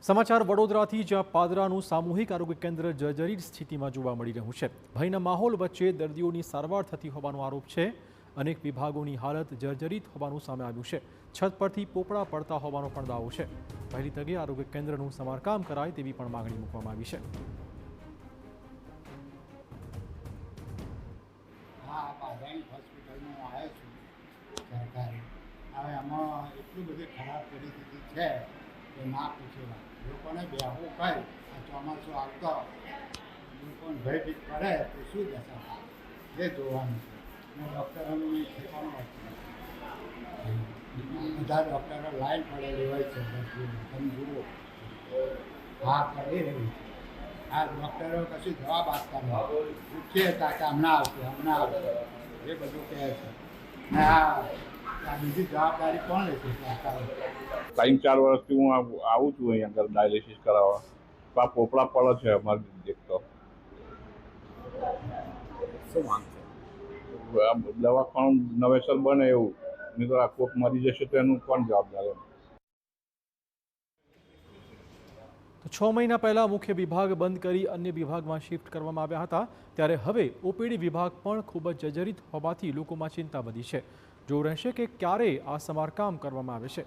સમાચાર વડોદરાથી, જ્યાં પાદરાનું સામૂહિક આરોગ્ય કેન્દ્ર જર્જરિત સ્થિતિમાં જોવા મળી રહ્યું છે। ભયના માહોલ વચ્ચે દર્દીઓની સારવાર થતી હોવાનો આરોપ છે। અનેક વિભાગોની હાલત જર્જરિત હોવાનું સામે આવ્યું છે। છત પરથી પોપડા પડતા હોવાનો પણ દાવો છે। પહેલી તકે આરોગ્ય કેન્દ્રનું સમારકામ કરાય તેવી પણ માંગણી મૂકવામાં આવી છે। હવે આમાં એટલી બધી ખરાબ પરિસ્થિતિ છે કે ના પૂછે લોકોને બેહવું કઈ આ ચોમાસું આવતો લોકોને ભયભીત પડે તો શું દશા થાય એ જોવાનું છે। ડૉક્ટરોનું ઠેકાણું બધા ડૉક્ટરો લાઈન પડેલી હોય છે તમે જુઓ હા કરી રહી છે આ ડૉક્ટરો કશું જવાબ આપતા નથી પૂછીએ કે હમણાં આવશે એ બધું કહે છે ને આ બીજી જવાબદારી કોણ લેશે? 3-4 વર્ષથી હું આવું છું અહીંયા આગળ ડાયાલિસિસ કરાવવા, આ પોપડા પડે છે અમારે દેખતો। શું માંગ છે? દવાખાનું નવેસર બને એવું, નહીં તો આ કોક મરી જશે તો એનું કોણ જવાબદાર? તો 6 મહિના પહેલા મુખ્ય વિભાગ બંધ કરી અન્ય વિભાગમાં શિફ્ટ કરવામાં આવ્યા હતા। ત્યારે હવે ઓપીડી વિભાગ પણ ખૂબ જ જર્જરિત હોવાથી લોકોમાં ચિંતા વધી છે। જોવું રહેશે કે ક્યારે આ સમારકામ કરવામાં આવે છે।